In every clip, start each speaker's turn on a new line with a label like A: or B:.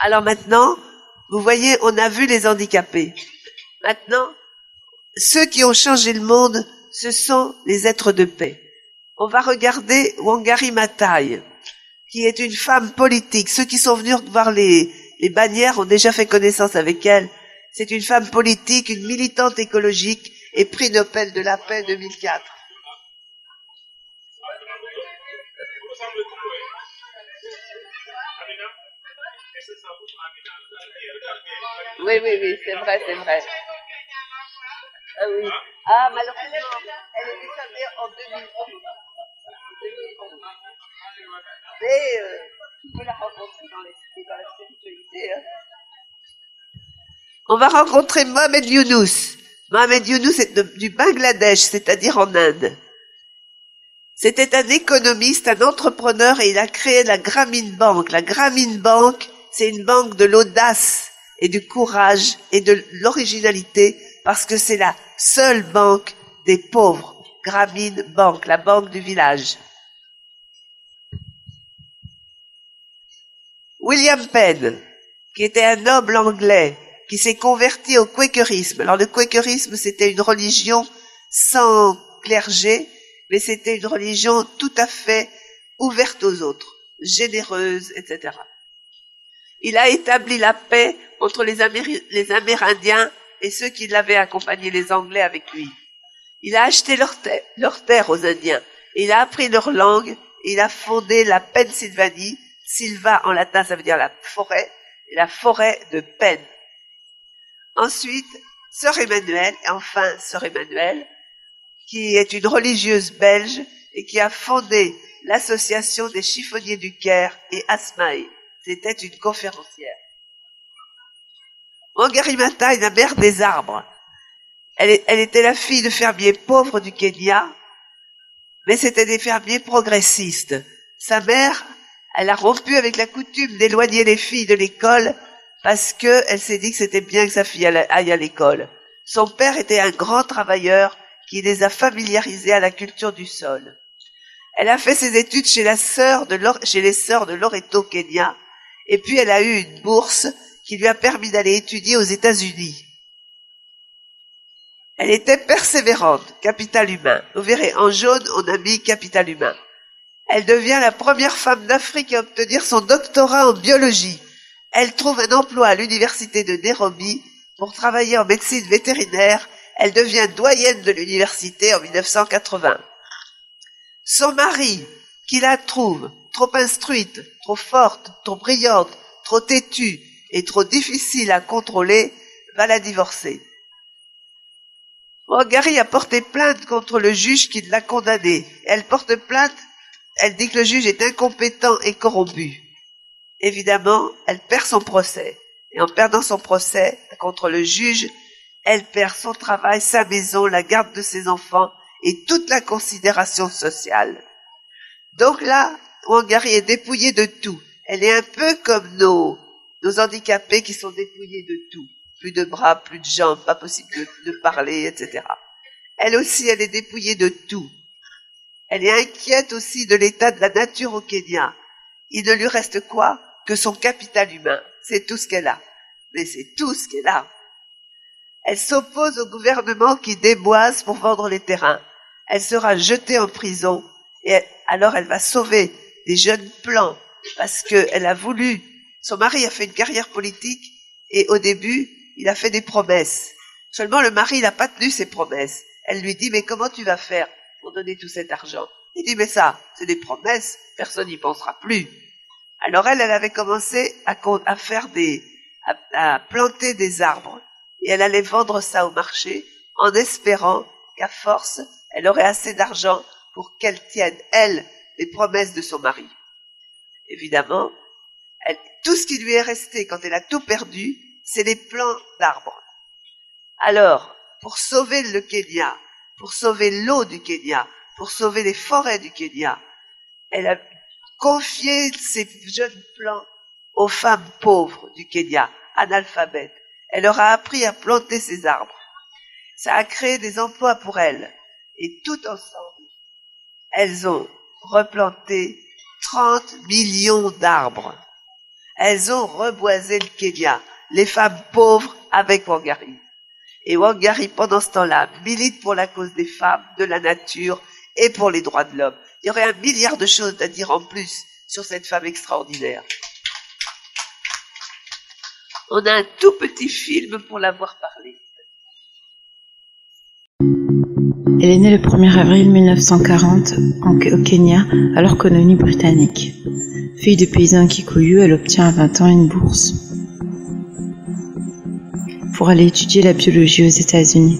A: Alors maintenant, vous voyez, on a vu les handicapés. Maintenant, ceux qui ont changé le monde, ce sont les êtres de paix. On va regarder Wangari Maathai, qui est une femme politique. Ceux qui sont venus voir les bannières ont déjà fait connaissance avec elle. C'est une femme politique, une militante écologique et prix Nobel de la paix 2004. Oui, c'est vrai, c'est vrai. Ah oui. Ah, malheureusement, elle est décédée en 2011. Mais tu peux la rencontrer dans la spiritualité. Hein. On va rencontrer Mohamed Younous. Mohamed Younous est du Bangladesh, c'est-à-dire en Inde. C'était un économiste, un entrepreneur et il a créé la Grameen Bank. La Grameen Bank, c'est une banque de l'audace et du courage et de l'originalité parce que c'est la seule banque des pauvres. Grameen Bank, la banque du village. William Penn, qui était un noble anglais, qui s'est converti au quakerisme. Alors le quakerisme, c'était une religion sans clergé, mais c'était une religion tout à fait ouverte aux autres, généreuse, etc. Il a établi la paix entre les Amérindiens et ceux qui l'avaient accompagné, les Anglais, avec lui. Il a acheté leur terre aux Indiens. Il a appris leur langue et il a fondé la Pennsylvanie. Silva en latin, ça veut dire la forêt, et la forêt de Penn. Ensuite, Sœur Emmanuelle, qui est une religieuse belge et qui a fondé l'association des chiffonniers du Caire et Asmaï. C'était une conférencière. Wangari Maathai, la mère des arbres. Elle était la fille de fermiers pauvres du Kenya, mais c'était des fermiers progressistes. Sa mère, elle a rompu avec la coutume d'éloigner les filles de l'école parce qu'elle s'est dit que c'était bien que sa fille aille à l'école. Son père était un grand travailleur qui les a familiarisés à la culture du sol. Elle a fait ses études chez les sœurs de Loreto, Kenya, et puis elle a eu une bourse qui lui a permis d'aller étudier aux États-Unis. Elle était persévérante, capital humain. Vous verrez, en jaune, on a mis capital humain. Elle devient la première femme d'Afrique à obtenir son doctorat en biologie. Elle trouve un emploi à l'université de Nairobi pour travailler en médecine vétérinaire. Elle devient doyenne de l'université en 1980. Son mari, qui la trouve trop instruite, trop forte, trop brillante, trop têtue et trop difficile à contrôler, va la divorcer. Wangari a porté plainte contre le juge qui l'a condamnée. Elle porte plainte, elle dit que le juge est incompétent et corrompu. Évidemment, elle perd son procès. Et en perdant son procès contre le juge, elle perd son travail, sa maison, la garde de ses enfants et toute la considération sociale. Donc là, Wangari est dépouillée de tout. Elle est un peu comme nos handicapés qui sont dépouillés de tout. Plus de bras, plus de jambes, pas possible de parler, etc. Elle aussi, elle est dépouillée de tout. Elle est inquiète aussi de l'état de la nature au Kenya. Il ne lui reste quoi que son capital humain. C'est tout ce qu'elle a. Mais c'est tout ce qu'elle a. Elle s'oppose au gouvernement qui déboise pour vendre les terrains. Elle sera jetée en prison et alors elle va sauver des jeunes plans parce qu'elle a voulu. Son mari a fait une carrière politique et au début, il a fait des promesses. Seulement le mari n'a pas tenu ses promesses. Elle lui dit, mais comment tu vas faire pour donner tout cet argent? Il dit, mais ça, c'est des promesses, personne n'y pensera plus. Alors elle avait commencé à faire à planter des arbres. Et elle allait vendre ça au marché en espérant qu'à force, elle aurait assez d'argent pour qu'elle tienne, elle, les promesses de son mari. Évidemment, tout ce qui lui est resté quand elle a tout perdu, c'est les plants d'arbres. Alors, pour sauver le Kenya, pour sauver l'eau du Kenya, pour sauver les forêts du Kenya, elle a confié ces jeunes plants aux femmes pauvres du Kenya, analphabètes. Elle leur a appris à planter ces arbres. Ça a créé des emplois pour elles. Et tout ensemble, elles ont replanté 30 millions d'arbres. elles ont reboisé le Kenya, les femmes pauvres avec Wangari. Et Wangari, pendant ce temps-là, milite pour la cause des femmes, de la nature et pour les droits de l'homme. Il y aurait 1 milliard de choses à dire en plus sur cette femme extraordinaire. On a un tout petit film pour l'avoir parlé.
B: Elle est née le 1er avril 1940 au Kenya, alors colonie britannique. Fille de paysans Kikuyu, elle obtient à 20 ans une bourse pour aller étudier la biologie aux États-Unis.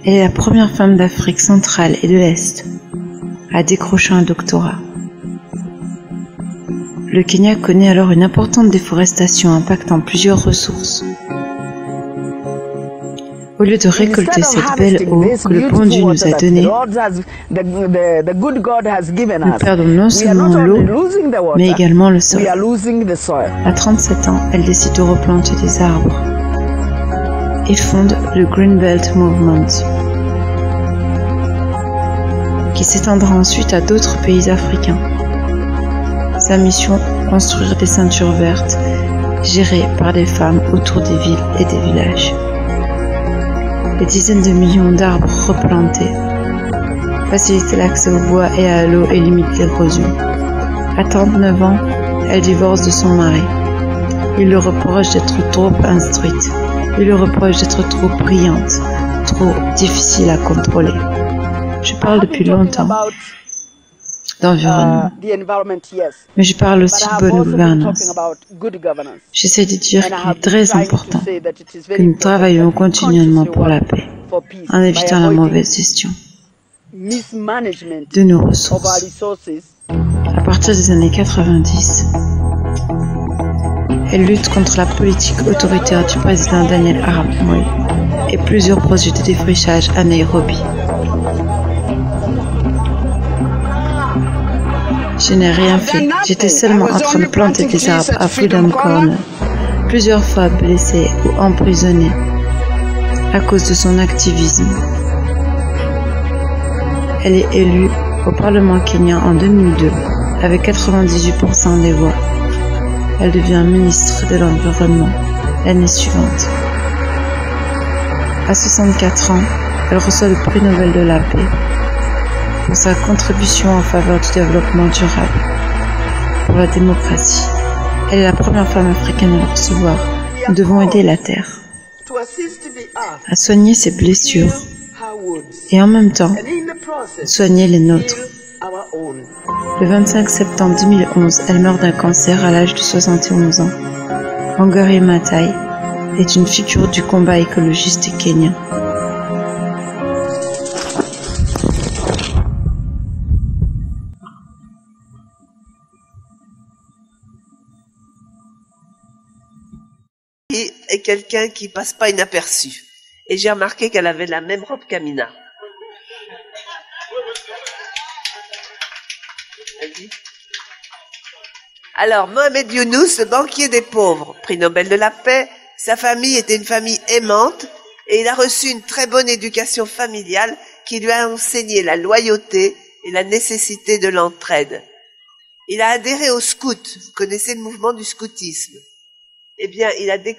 B: Elle est la première femme d'Afrique centrale et de l'Est à décrocher un doctorat. Le Kenya connaît alors une importante déforestation impactant plusieurs ressources. Au lieu de récolter cette belle eau que le bon Dieu nous a donnée, nous perdons non seulement l'eau, mais également le sol. À 37 ans, elle décide de replanter des arbres et fonde le Green Belt Movement, qui s'étendra ensuite à d'autres pays africains. Sa mission, construire des ceintures vertes gérées par des femmes autour des villes et des villages. Des dizaines de millions d'arbres replantés facilitent l'accès au bois et à l'eau et limitent l'érosion. À 39 ans, elle divorce de son mari. Il lui reproche d'être trop instruite. Il lui reproche d'être trop brillante, trop difficile à contrôler. Je parle depuis longtemps d'environnement, mais je parle aussi de bonne gouvernance. J'essaie de dire qu'il est très important que nous travaillions continuellement pour la paix, en évitant la mauvaise gestion de nos ressources. À partir des années 90, elle lutte contre la politique autoritaire du président Daniel Arap Moi et plusieurs projets de défrichage à Nairobi. Je n'ai rien fait, j'étais seulement en train de planter des arbres à Freedom Corner, plusieurs fois blessée ou emprisonnée à cause de son activisme. Elle est élue au Parlement kenyan en 2002 avec 98% des voix. Elle devient ministre de l'Environnement l'année suivante. À 64 ans, elle reçoit le prix Nobel de la paix pour sa contribution en faveur du développement durable, pour la démocratie. Elle est la première femme africaine à le recevoir. Nous devons aider la Terre à soigner ses blessures et en même temps soigner les nôtres. Le 25 septembre 2011, elle meurt d'un cancer à l'âge de 71 ans. Wangari Maathai est une figure du combat écologiste kenyan.
A: Est quelqu'un qui passe pas inaperçu. Et j'ai remarqué qu'elle avait la même robe qu'Amina. Alors, Mohamed Younous, le banquier des pauvres, prix Nobel de la paix, sa famille était une famille aimante et il a reçu une très bonne éducation familiale qui lui a enseigné la loyauté et la nécessité de l'entraide. Il a adhéré au scout. Vous connaissez le mouvement du scoutisme. Eh bien,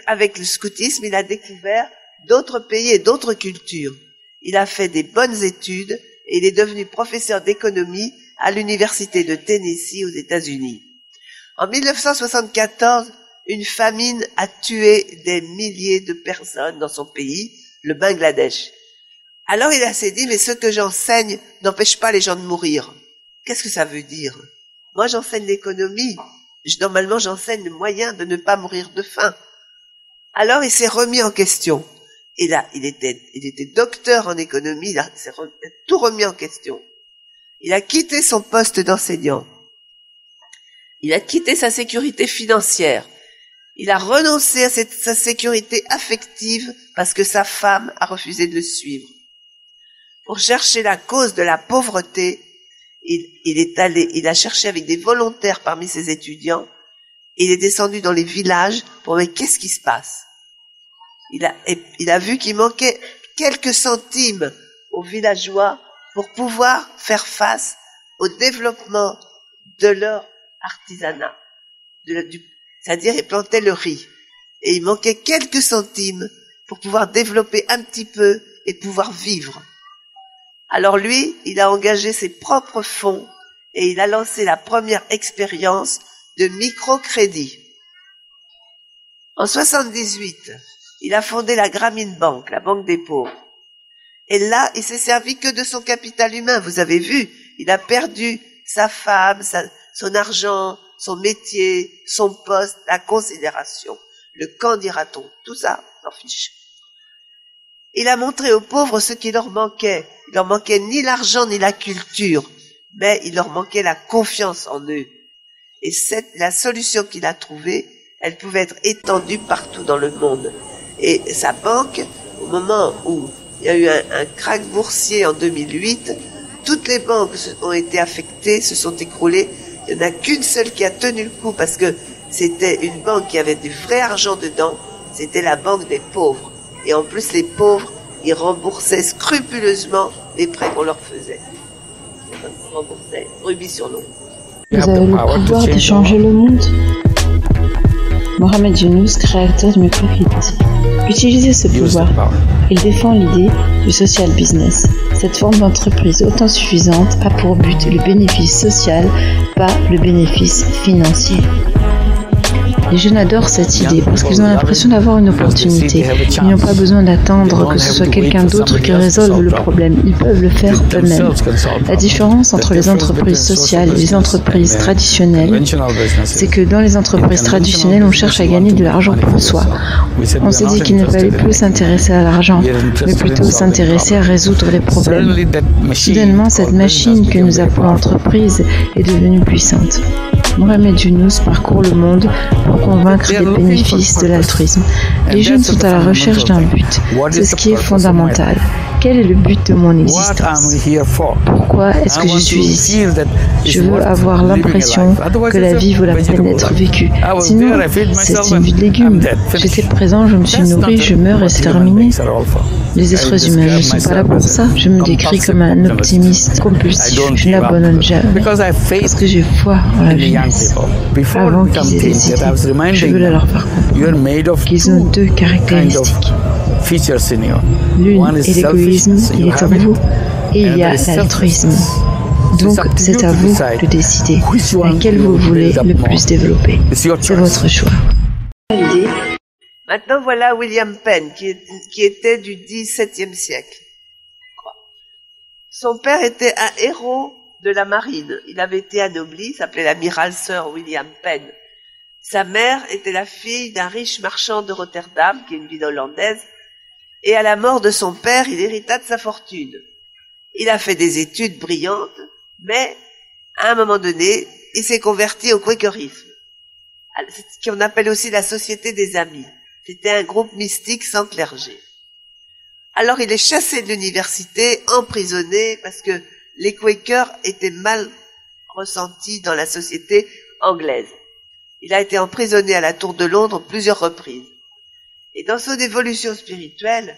A: avec le scoutisme, il a découvert d'autres pays et d'autres cultures. Il a fait des bonnes études et il est devenu professeur d'économie à l'université de Tennessee aux États-Unis. En 1974, une famine a tué des milliers de personnes dans son pays, le Bangladesh. Alors il s'est dit, mais ce que j'enseigne n'empêche pas les gens de mourir. Qu'est-ce que ça veut dire? Moi, j'enseigne l'économie. Normalement, j'enseigne le moyen de ne pas mourir de faim. Alors, il s'est remis en question. Et là, il était docteur en économie, il s'est tout remis en question. Il a quitté son poste d'enseignant. Il a quitté sa sécurité financière. Il a renoncé à sa sécurité affective parce que sa femme a refusé de le suivre. Pour chercher la cause de la pauvreté, il a cherché avec des volontaires parmi ses étudiants. Il est descendu dans les villages pour voir qu'est-ce qui se passe. Il a vu qu'il manquait quelques centimes aux villageois pour pouvoir faire face au développement de leur artisanat. C'est-à-dire, il plantait le riz. Et il manquait quelques centimes pour pouvoir développer un petit peu et pouvoir vivre. Alors lui, il a engagé ses propres fonds et il a lancé la première expérience de microcrédit. En 78, il a fondé la Grameen Bank, la banque des pauvres. Et là, il s'est servi que de son capital humain. Vous avez vu, il a perdu sa femme, son argent, son métier, son poste, la considération, le qu'en dira-t-on, tout ça, s'en fiche. Il a montré aux pauvres ce qui leur manquait. Il leur manquait ni l'argent ni la culture, mais il leur manquait la confiance en eux. Et la solution qu'il a trouvée, elle pouvait être étendue partout dans le monde. Et sa banque, au moment où il y a eu un krach boursier en 2008, toutes les banques ont été affectées, se sont écroulées. Il n'y en a qu'une seule qui a tenu le coup parce que c'était une banque qui avait du vrai argent dedans. C'était la banque des pauvres. Et en plus, les pauvres, ils remboursaient scrupuleusement les prêts qu'on leur faisait. Ils remboursaient rubis sur l'eau.
B: Vous avez le pouvoir de changer le monde. Mohamed Younous, créateur du microcrédit. Utilisez ce pouvoir. Il défend l'idée du social business. Cette forme d'entreprise autosuffisante a pour but le bénéfice social, pas le bénéfice financier. Les jeunes adorent cette idée parce qu'ils ont l'impression d'avoir une opportunité. Ils n'ont pas besoin d'attendre que ce soit quelqu'un d'autre qui résolve le problème. Ils peuvent le faire eux-mêmes. La différence entre les entreprises sociales et les entreprises traditionnelles, c'est que dans les entreprises traditionnelles, on cherche à gagner de l'argent pour soi. On s'est dit qu'il ne fallait plus s'intéresser à l'argent, mais plutôt s'intéresser à résoudre les problèmes. Soudainement, cette machine que nous appelons entreprise est devenue puissante. Mohamed Younous parcourt le monde pour convaincre des bénéfices de l'altruisme. Les jeunes sont à la recherche d'un but. C'est ce qui est fondamental. Quel est le but de mon existence? Pourquoi est-ce que je suis ici? Je veux avoir l'impression que la vie vaut la peine d'être vécue. Sinon, c'est une vie de légumes. J'étais présent, je me suis nourri, je meurs et c'est terminé. Les êtres humains ne sont pas là pour ça. Je me décris comme un optimiste compulsif. Je n'abandonne jamais parce que j'ai foi en la jeunesse. Avant qu'ils aient des idées, je veux leur faire comprendre qu'ils ont deux caractéristiques. L'une est l'égoïsme, il est en vous, et il y a l'altruisme. Donc c'est à vous de décider laquelle vous voulez le plus développer. C'est votre choix.
A: Maintenant voilà William Penn, qui était du XVIIe siècle. Son père était un héros de la marine. Il avait été anobli, il s'appelait l'amiral Sir William Penn. Sa mère était la fille d'un riche marchand de Rotterdam, qui est une ville hollandaise, et à la mort de son père, il hérita de sa fortune. Il a fait des études brillantes, mais à un moment donné, il s'est converti au quakerisme. C'est ce qu'on appelle aussi la Société des Amis. C'était un groupe mystique sans clergé. Alors il est chassé de l'université, emprisonné, parce que les Quakers étaient mal ressentis dans la société anglaise. Il a été emprisonné à la Tour de Londres plusieurs reprises. Et dans son évolution spirituelle,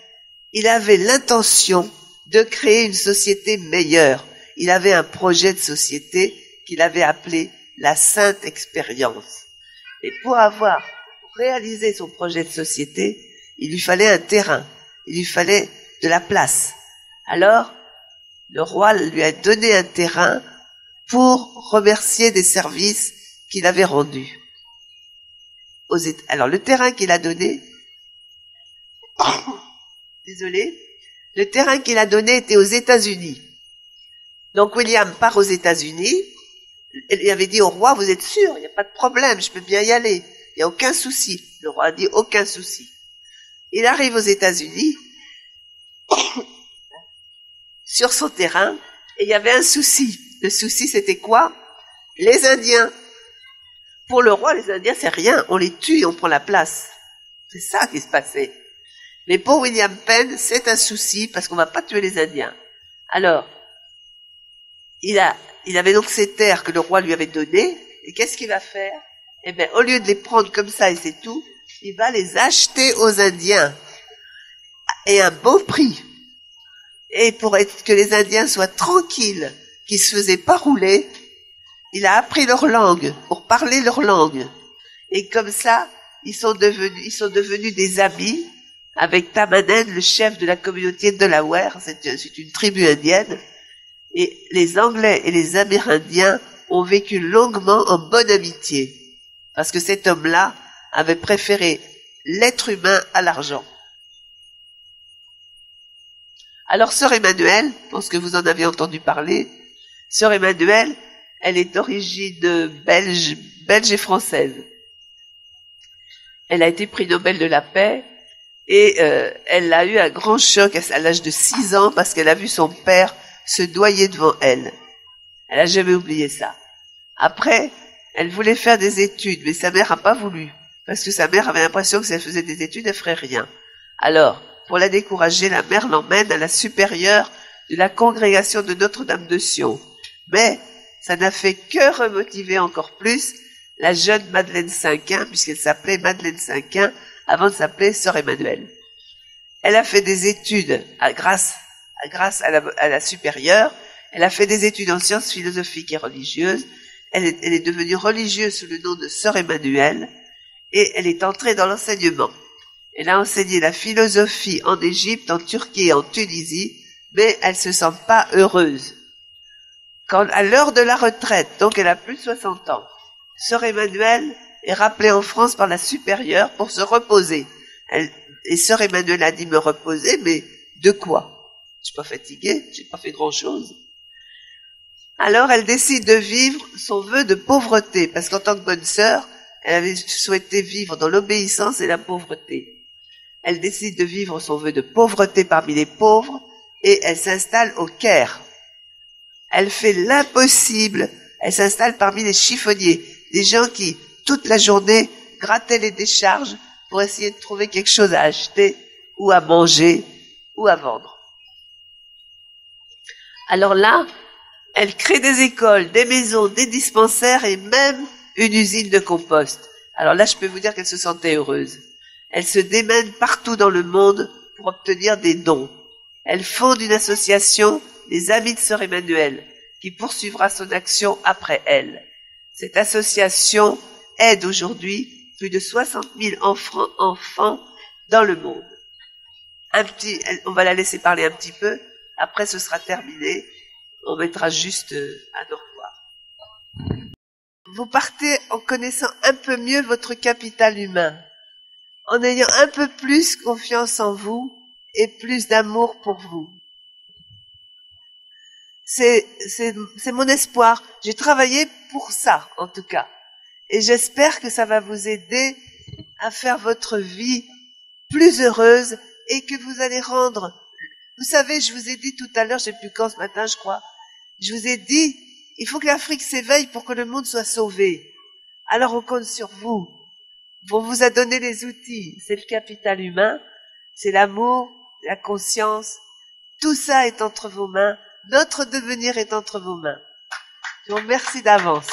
A: il avait l'intention de créer une société meilleure. Il avait un projet de société qu'il avait appelé la Sainte Expérience. Et pour réaliser son projet de société, il lui fallait un terrain, il lui fallait de la place. Alors, le roi lui a donné un terrain pour remercier des services qu'il avait rendus. Alors, le terrain qu'il a donné, le terrain qu'il a donné était aux États-Unis. Donc William part aux États-Unis, il avait dit au roi, vous êtes sûr, il n'y a pas de problème, je peux bien y aller, il n'y a aucun souci. Le roi a dit, aucun souci. Il arrive aux États-Unis, sur son terrain, et il y avait un souci. Le souci, c'était quoi? Les Indiens. Pour le roi, les Indiens, c'est rien, on les tue et on prend la place. C'est ça qui se passait. Mais pour William Penn, c'est un souci parce qu'on va pas tuer les Indiens. Alors, il avait donc ces terres que le roi lui avait données, et qu'est-ce qu'il va faire? Eh bien, au lieu de les prendre comme ça et c'est tout, il va les acheter aux Indiens. Et un beau prix. Et pour que les Indiens soient tranquilles, qu'ils se faisaient pas rouler, il a appris leur langue, pour parler leur langue. Et comme ça, ils sont devenus des amis avec Tamanen, le chef de la communauté Delaware. C'est une tribu indienne. Et les Anglais et les Amérindiens ont vécu longuement en bonne amitié. Parce que cet homme-là avait préféré l'être humain à l'argent. Alors, Sœur Emmanuelle, je pense que vous en avez entendu parler, Sœur Emmanuelle, elle est d'origine belge et française. Elle a été prix Nobel de la paix et elle a eu un grand choc à l'âge de 6 ans parce qu'elle a vu son père se noyer devant elle. Elle n'a jamais oublié ça. Après, elle voulait faire des études, mais sa mère n'a pas voulu parce que sa mère avait l'impression que si elle faisait des études, elle ferait rien. Alors, pour la décourager, la mère l'emmène à la supérieure de la congrégation de Notre-Dame de Sion. Mais ça n'a fait que remotiver encore plus la jeune Madeleine Cinquin, puisqu'elle s'appelait Madeleine Cinquin avant de s'appeler Sœur Emmanuelle. Elle a fait des études grâce à la supérieure. Elle a fait des études en sciences philosophiques et religieuses. Elle est devenue religieuse sous le nom de Sœur Emmanuelle et elle est entrée dans l'enseignement. Elle a enseigné la philosophie en Égypte, en Turquie et en Tunisie, mais elle se sent pas heureuse. Quand, à l'heure de la retraite, donc elle a plus de 60 ans, Sœur Emmanuelle est rappelée en France par la supérieure pour se reposer. Et Sœur Emmanuelle a dit me reposer, mais de quoi? Je suis pas fatiguée, j'ai pas fait grand chose. Alors elle décide de vivre son vœu de pauvreté, parce qu'en tant que bonne sœur, elle avait souhaité vivre dans l'obéissance et la pauvreté. Elle décide de vivre son vœu de pauvreté parmi les pauvres et elle s'installe au Caire. Elle fait l'impossible. Elle s'installe parmi les chiffonniers, des gens qui, toute la journée, grattaient les décharges pour essayer de trouver quelque chose à acheter ou à manger ou à vendre. Alors là, elle crée des écoles, des maisons, des dispensaires et même une usine de compost. Alors là, je peux vous dire qu'elle se sentait heureuse. Elle se démène partout dans le monde pour obtenir des dons. Elle fonde une association, les Amis de Sœur Emmanuelle, qui poursuivra son action après elle. Cette association aide aujourd'hui plus de 60 000 enfants dans le monde. On va la laisser parler un petit peu. Après, ce sera terminé. On mettra juste un au revoir. Vous partez en connaissant un peu mieux votre capital humain, en ayant un peu plus confiance en vous et plus d'amour pour vous. C'est mon espoir. J'ai travaillé pour ça, en tout cas. Et j'espère que ça va vous aider à faire votre vie plus heureuse et que vous allez rendre. Vous savez, je vous ai dit tout à l'heure, je sais plus quand ce matin, je crois, je vous ai dit, il faut que l'Afrique s'éveille pour que le monde soit sauvé. Alors on compte sur vous. On vous a donné les outils. C'est le capital humain, c'est l'amour, la conscience. Tout ça est entre vos mains. Notre devenir est entre vos mains. Je vous remercie d'avance.